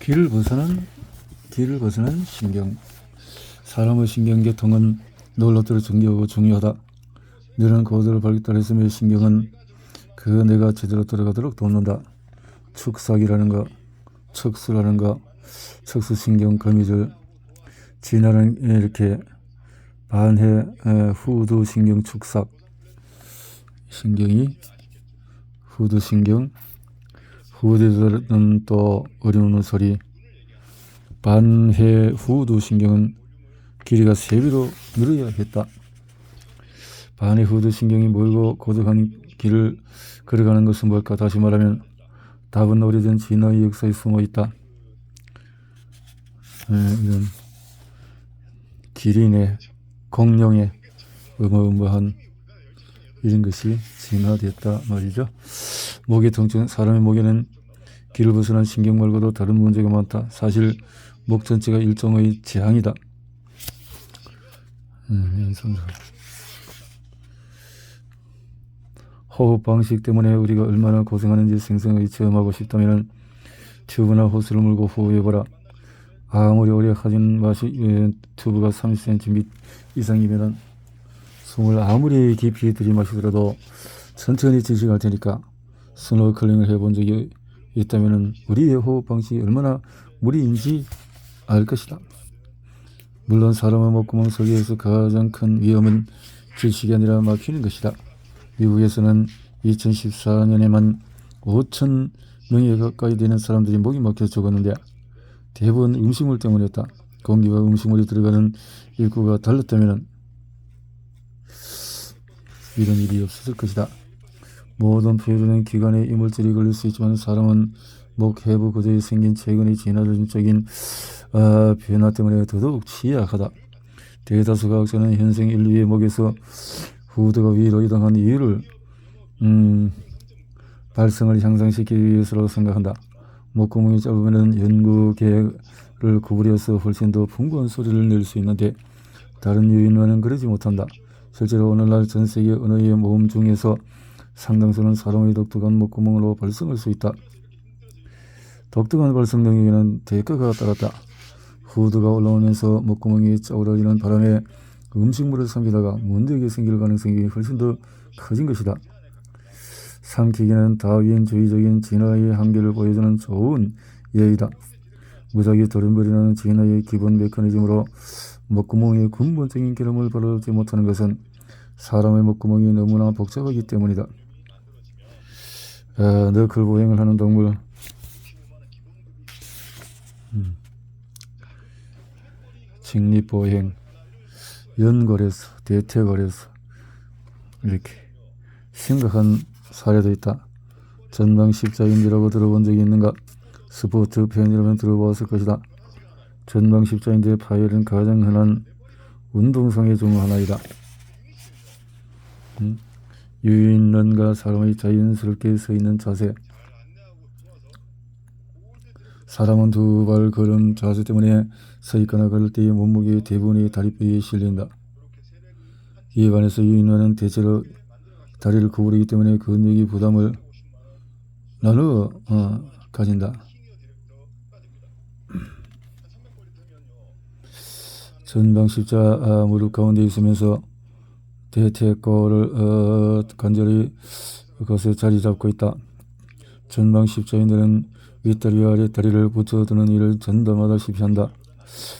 길을 벗어난 신경. 사람의 신경계통은 놀랍도록 정교하고 중요하다. 너는 고도를 발달했으며 신경은 그 내가 제대로 들어가도록 돕는다. 축삭이라는가, 척수라는가, 척수신경 거미줄, 진화는 이렇게 반해 후두신경 축삭, 신경이 후두신경, 후두들은 또 어려우는 소리. 반해 후두신경은 길이가 3배로 늘어야 했다. 반해 후두신경이 멀고 고독한 길을 걸어가는 것은 뭘까? 다시 말하면 답은 오래전 진화의 역사에 숨어 있다. 이런 기린의, 공룡의 어마어마한 이런 것이 진화됐다 말이죠. 목의 통증. 사람의 목에는 길을 벗어난 신경 말고도 다른 문제가 많다. 사실 목 전체가 일종의 재앙이다. 호흡 방식 때문에 우리가 얼마나 고생하는지 생생하게 체험하고 싶다면 튜브나 호스를 물고 호흡해보라. 아무리 오래 하진 튜브가 30cm 이상이면 숨을 아무리 깊이 들이마시더라도 천천히 지식할 테니까 스노클링을 해본 적이 있다면 우리의 호흡 방식이 얼마나 무리인지 알 것이다. 물론 사람의 목구멍 설계에서 가장 큰 위험은 질식이 아니라 막히는 것이다. 미국에서는 2014년에만 5천 명에 가까이 되는 사람들이 목이 막혀 죽었는데 대부분 음식물 때문이었다. 공기와 음식물이 들어가는 입구가 달랐다면 이런 일이 없었을 것이다. 모든 폐로는 기관에 이물질이 걸릴 수 있지만 사람은 목 해부 구조에 생긴 최근의 진화론적인 변화 때문에 더더욱 취약하다. 대다수 과학자는 현생 인류의 목에서 후두가 위로 이동한 이유를 발성을 향상시키기 위해서라고 생각한다. 목구멍이 짧으면 연구계를 구부려서 훨씬 더 풍부한 소리를 낼 수 있는데 다른 요인과는 그러지 못한다. 실제로 오늘날 전 세계 언어의 모음 중에서 상당수는 사람의 독특한 목구멍으로 발성할 수 있다. 독특한 발성 능력에는 대가가 따랐다. 후두가 올라오면서 목구멍이 짜우러지는 바람에 음식물을 삼키다가 문제가 생길 가능성이 훨씬 더 커진 것이다. 삼키기는 다윈주의적인 진화의 한계를 보여주는 좋은 예이다. 무작위 돌연변이라는 진화의 기본 메커니즘으로 목구멍의 근본적인 결함을 바로잡지 못하는 것은 사람의 목구멍이 너무나 복잡하기 때문이다. 너클보행을 하는 동물. 직립보행, 연골에서, 대퇴골에서 이렇게 심각한 사례도 있다. 전방십자인대라고 들어본 적이 있는가? 스포츠 팬이라면 들어보았을 것이다. 전방십자인대 파열은 가장 흔한 운동성애 중 하나이다. 유인론과 사람의 자연스럽게 서 있는 자세. 사람은 두 발 걸음 자세 때문에 서 있거나 걸을 때의 몸무게의 대부분이 다리뼈에 실린다. 이에 반해서 유인론은 대체로 다리를 구부리기 때문에 근육이 부담을 나누어 가진다. 전방십자 무릎 가운데 있으면서 대퇴골을 관절이 그것에 자리 잡고 있다. 전방십자인대는 윗다리와 아랫다리를 붙여두는 일을 전담하다시피 한다.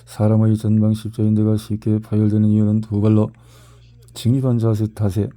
사람의 전방십자인대가 쉽게 파열되는 이유는 두 발로 직립한 자세 탓에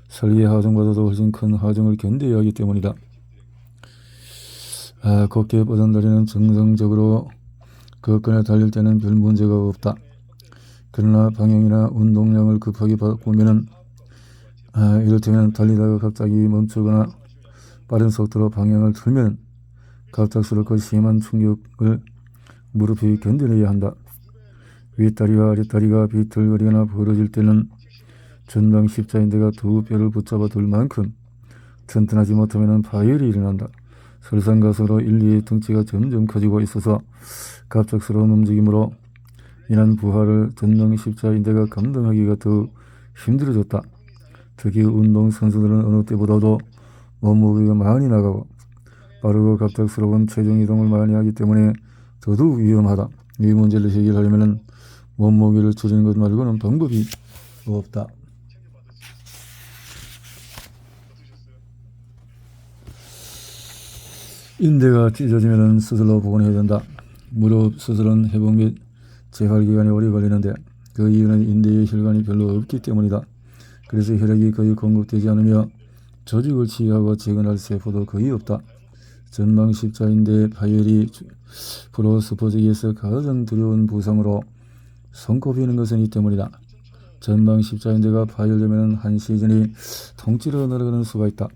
설계 하중보다도 훨씬 큰 하중을 견뎌야 하기 때문이다. 곧게 뻗은 다리는 정상적으로 걷거나 달릴 때는 별 문제가 없다. 그러나 방향이나 운동량을 급하게 바꾸면은 이를테면 달리다가 갑자기 멈추거나 빠른 속도로 방향을 틀면 갑작스럽고 심한 충격을 무릎이 견뎌내야 한다. 윗다리와 아랫다리가 비틀거리거나 벌어질 때는 전방십자인대가 두 뼈를 붙잡아 둘 만큼 튼튼하지 못하면 파열이 일어난다. 설상가상으로 인류의 덩치가 점점 커지고 있어서 갑작스러운 움직임으로 인한 부하를 전방십자인대가 감당하기가 더 힘들어졌다. 특히 운동선수들은 어느 때보다도 몸무게가 많이 나가고 빠르고 갑작스러운 체중 이동을 많이 하기 때문에 더더욱 위험하다. 이 문제를 해결하려면 몸무게를 줄이는 것 말고는 방법이 없다. 인대가 찢어지면 수술로 복원해야 된다. 무릎 수술은 회복 및 재활 기간이 오래 걸리는데 그 이유는 인대에 혈관이 별로 없기 때문이다. 그래서 혈액이 거의 공급되지 않으며 조직을 치유하고 재건할 세포도 거의 없다. 전방 십자인대 파열이 프로스포즈기에서 가장 두려운 부상으로 손꼽히는 것은 이 때문이다. 전방 십자인대가 파열되면 한 시즌이 통째로 날아가는 수가 있다.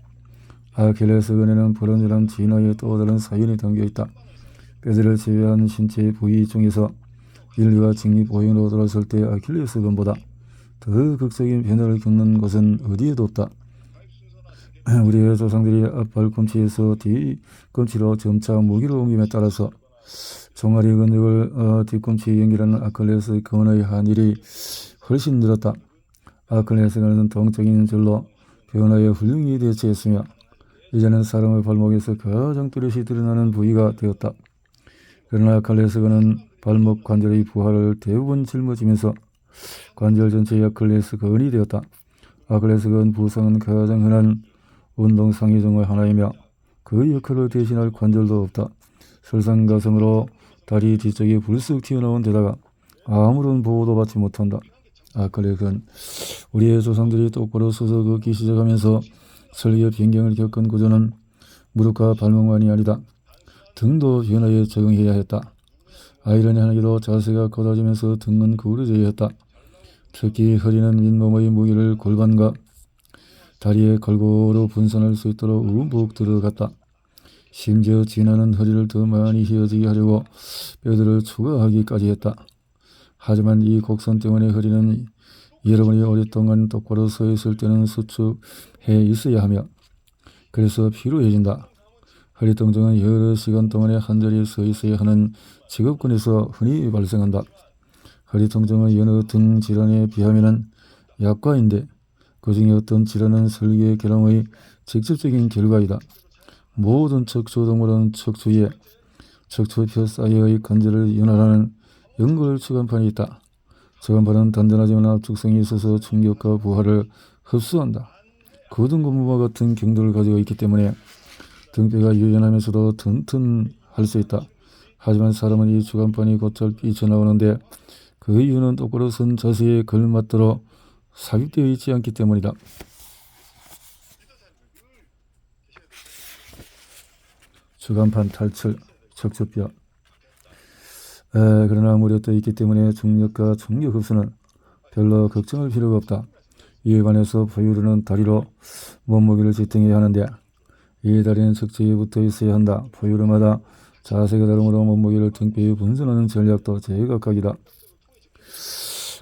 아킬레스건에는 불안전한 진화의 또 다른 사연이 담겨있다. 뼈들을 제외한 신체 부위 중에서 인류가 직립보행으로 돌아설 때 아킬레스건보다 더 극적인 변화를 겪는 곳은 어디에도 없다. 우리의 조상들이 앞발꿈치에서 뒤꿈치로 점차 무기를 옮김에 따라서 종아리 근육을 뒤꿈치에 연결하는 아킬레스건의 한일이 훨씬 늘었다. 아킬레스건은 동적인 절로 변화에 훌륭히 대처했으며 이제는 사람의 발목에서 가장 뚜렷이 드러나는 부위가 되었다. 그러나 아킬레스건은 발목 관절의 부하를 대부분 짊어지면서 관절 전체의 아킬레스건이 되었다. 아킬레스건 부상은 가장 흔한 운동상해 중의 하나이며 그 역할을 대신할 관절도 없다. 설상가성으로 다리 뒤쪽이 불쑥 튀어나온 데다가 아무런 보호도 받지 못한다. 아킬레스건 우리의 조상들이 똑바로 서서 걷기 시작하면서 설계 변경을 겪은 구조는 무릎과 발목만이 아니다. 등도 변화에 적응해야 했다. 아이러니하게도 자세가 곧아지면서 등은 구부러져야 했다. 특히 허리는 윗몸의 무게를 골반과 다리에 골고루 분산할 수 있도록 움푹 들어갔다. 심지어 진화는 허리를 더 많이 휘어지게 하려고 뼈들을 추가하기까지 했다. 하지만 이 곡선 때문에 허리는 여러분이 오랫동안 똑바로 서 있을 때는 수축해 있어야 하며 그래서 피로해진다. 허리 통증은 여러 시간 동안에 한 자리에 서 있어야 하는 직업군에서 흔히 발생한다. 허리 통증은 여느 등 질환에 비하면 약과인데 그 중에 어떤 질환은 설계 결함의 직접적인 결과이다. 모든 척추동물은 척추에 척추뼈 사이의 관절을 연결하는 연골 추간판이 있다. 추간판은 단단하지만 압축성이 있어서 충격과 부하를 흡수한다. 고등고무와 같은 경도를 가지고 있기 때문에 등뼈가 유연하면서도 튼튼할 수 있다. 하지만 사람은 이 추간판이 곧잘 삐쳐나오는데 그 이유는 똑바로 선 자세에 걸맞도록 삽입되어 있지 않기 때문이다. 추간판 탈출, 척추뼈. 그러나 물에 떠 있기 때문에 중력과 충격 흡수는 별로 걱정할 필요가 없다. 이에 관해서 포유류는 다리로 몸무게를 지탱해야 하는데 이 다리는 척추에 붙어 있어야 한다. 포유류마다 자세가 다르므로 몸무게를 등뼈에 분산하는 전략도 제각각이다.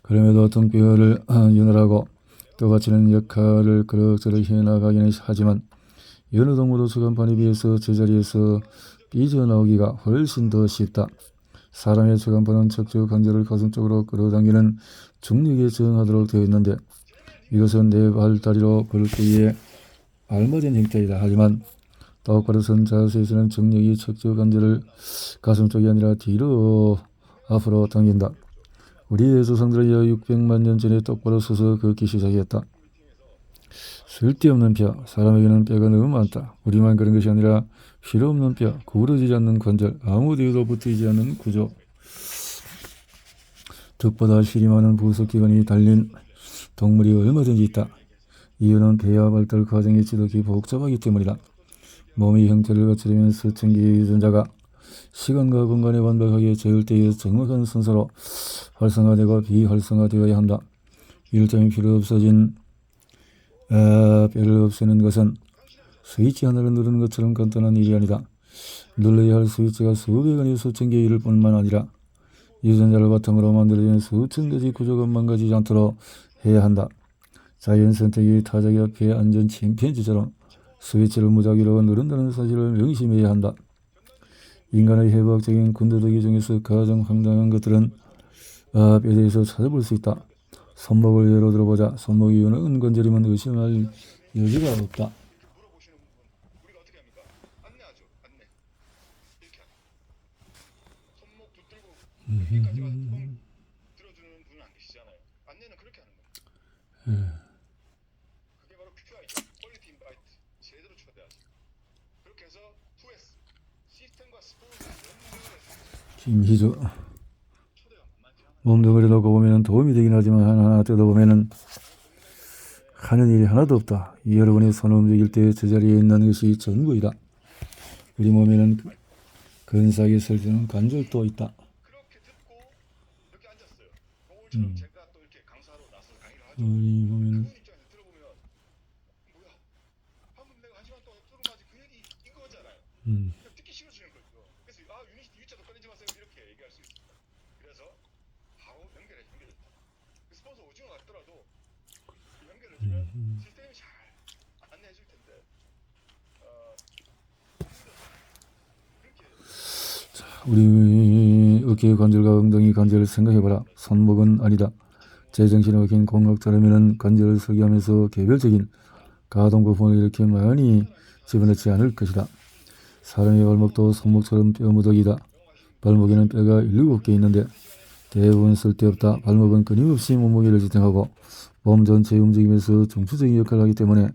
그럼에도 등뼈를 윤활하고 떠받치는 역할을 그럭저럭 해나가기는 하지만 여느 동물의 추간판에 비해서 제자리에서 삐져나오기가 훨씬 더 쉽다. 사람의 추간판은 척추 관절을 가슴 쪽으로 끌어당기는 중력에 저항하도록 되어 있는데 이것은 내 발다리로 걸을 때에 알맞은 형태이다. 하지만 똑바로 선 자세에서는 중력이 척추 관절을 가슴 쪽이 아니라 뒤로 앞으로 당긴다. 우리의 조상들은 약 600만 년 전에 똑바로 서서 걷기 시작했다. 쓸데없는 뼈, 사람에게는 뼈가 너무 많다. 우리만 그런 것이 아니라 필요 없는 뼈, 구부러지지 않는 관절, 아무 데에도 붙이지 않는 구조, 득보다 실이 많은 부속기관이 달린 동물이 얼마든지 있다. 이유는 폐와 발달 과정이 지독히 복잡하기 때문이다. 몸의 형태를 갖추려면 수천 개의 유전자가 시간과 공간에 완벽하게 저율대의 정확한 순서로 활성화되고 비활성화되어야 한다. 일정이 필요 없어진 뼈를 없애는 것은 스위치 하나를 누르는 것처럼 간단한 일이 아니다. 눌러야 할 스위치가 수백 아니 수천 개일 뿐만 아니라 유전자를 바탕으로 만들어진 수천 가지 구조가 망가지지 않도록 해야 한다. 자연 선택이 타자기 앞에 앉은 침팬지처럼 스위치를 무작위로 누른다는 사실을 명심해야 한다. 인간의 해부학적인 군더더기 중에서 가장 황당한 것들은 뼈대에서 찾아볼 수 있다. 손목을 예로 들어보자. 손목이 어느 관절이면 의심할 여지가 없다. 여기까지 와서 뻥 들어주는 분은 안 계시잖아요. 안내는 그렇게 하는 겁니다. 그게 바로 QI죠. 퀄리티 인바이트. 제대로 초대하지. 그렇게 해서 2S 시스템과 스포츠를 연결해서 김희주. 초대가 만만치 않아요. 몸뚱아리 놓고 보면은 도움이 되긴 하지만 하나하나 뜯어보면은 하는 일이 하나도 없다. 여러분의 손을 움직일 때 제자리에 있는 것이 전부이다. 우리 몸에는 근사하게 설정한 관절도 있다. 그렇게 듣고 이렇게 앉았어요. 오늘처럼 제가 또 이렇게 강사로 나서서 강의를 하죠. 우리 몸에는 그분 입장에서 들어보면 뭐야? 방금 내가 1시간 동안 들은 거 아직 그 얘기 이거잖아요. 그냥 듣기 싫어지는 거죠. 그래서 유니티 U자도 꺼내지 마세요 이렇게 얘기할 수 있습니다. 그래서 바로 연결했다. 그 스폰서 오징어 같더라도 연결을 주면 시스템이 잘 안내해 줄 텐데 그렇게 우리 어깨 관절과 엉덩이 관절을 생각해봐라. 손목은 아니다. 제정신에 박힌 공각처럼에는 관절을 설계하면서 개별적인 가동 부분을 이렇게 많이 집어넣지 않을 것이다. 사람의 발목도 손목처럼 뼈무더기다. 발목에는 뼈가 7개 있는데 대부분 쓸데없다. 발목은 끊임없이 몸무게를 지탱하고 몸 전체의 움직임에서 중추적인 역할을 하기 때문에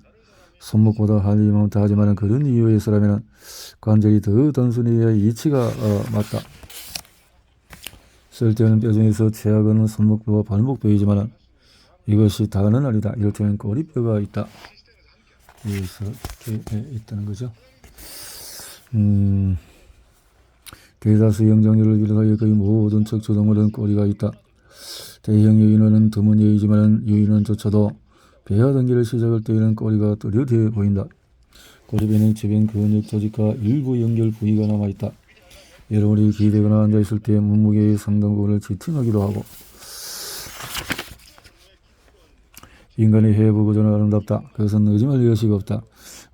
손목보다 할 일이 많다 하지만 그런 이유에서라면 관절이 더 단순해야 이치가 맞다. 쓸데없는 뼈 중에서 최악은 손목뼈와 발목뼈이지만 이것이 다는 아니다. 이를테면 꼬리뼈가 있다. 여기서 이렇게 있다는 거죠. 대다수 영장류를 비롯하여 거의 모든 척추동물은 꼬리가 있다. 대형 유인원은 드문 예이지만 유인원조차도 배아 등기를 시작할 때에는 꼬리가 뚜렷해 보인다. 꼬리뼈는 주변 근육 조직과 일부 연결 부위가 남아있다. 여러분이 기대거나 앉아있을 때 몸무게의 상당 부분을 지탱하기도 하고 인간의 해부 구조는 아름답다. 그것은 의심할 여지가 없다.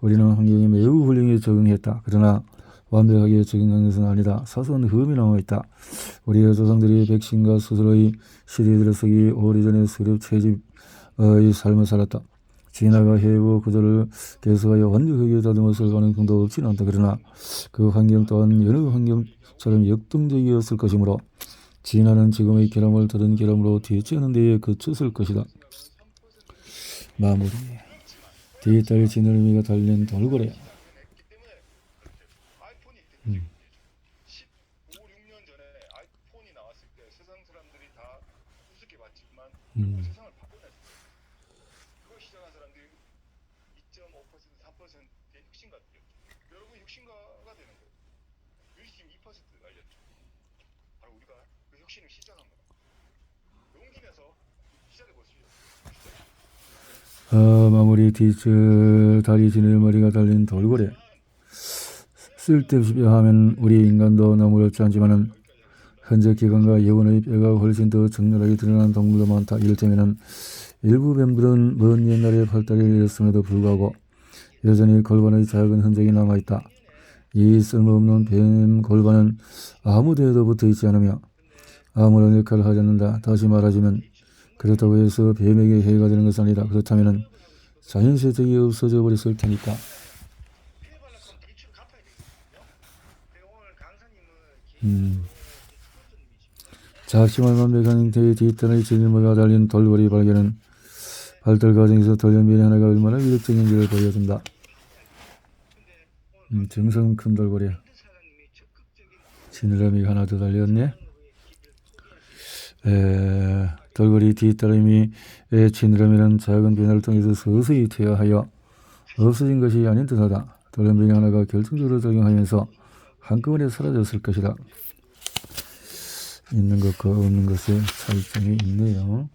우리는 환경에 매우 훌륭히 적응했다. 그러나 완벽하게 적응한 것은 아니다. 사소한 흠이 남아있다. 우리의 조상들이 백신과 수술의 시대에 들어서기 오래전에 수렵 채집의 삶을 살았다. 진화가 해부 구조를 계속하여 완벽하게 다듬었을 가능성도 없지는 않다. 그러나 그 환경 또한 여러 환경처럼 역동적이었을 것이므로 진화는 지금의 결함을 다른 결함으로 대체하는 데에 그쳤을 것이다. 마무리. 디지털 지느러미가 달린 돌고래. 아이폰이 대표적인 예죠. 15, 6년 전에 아이폰이 나왔을 때 세상 사람들이 다 우습게 봤지만 세상을 바꿔냈어요. 그걸 시작한 사람들이 2.5%, 3%의 혁신가들이었죠. 여러분 혁신가가 되는 거예요. 유리팀 2% 알렸죠. 바로 우리가 그 혁신을 시작한 거예요. 용기 내서 시작해 보시죠. 마무리. 다리 지느러미가 달린 돌고래. 쓸데없이 뼈하면 우리 인간도 너무 어렵지 않지만은 현재 기관과 영혼의 뼈가 훨씬 더 적나라하게 드러나는 동물도 많다. 이를테면은 일부 뱀들은 먼 옛날에 팔다리를 잃었음에도 불구하고 여전히 골반의 작은 흔적이 남아있다. 이 쓸모없는 뱀 골반은 아무 데에도 붙어있지 않으며 아무런 역할을 하지 않는다. 다시 말하자면 그렇다고 해서 뱀에게 해가 되는 것은 아니다. 그렇다면 자연세적이 없어져 버렸을 테니까. 작심을 완벽한 형태의 뒷단의 지느러미가 달린 돌고래 발견은 발달 과정에서 돌연변이 하나가 얼마나 위력적인지를 보여준다. 정성 큰 돌고래. 지느러미가 하나 더 달렸네. 돌고래 뒷다리미의 지느러미는 작은 변화를 통해서 서서히 퇴화하여 없어진 것이 아닌 듯하다. 돌연변이 하나가 결정적으로 작용하면서 한꺼번에 사라졌을 것이다. 있는 것과 없는 것의 차이점이 있네요.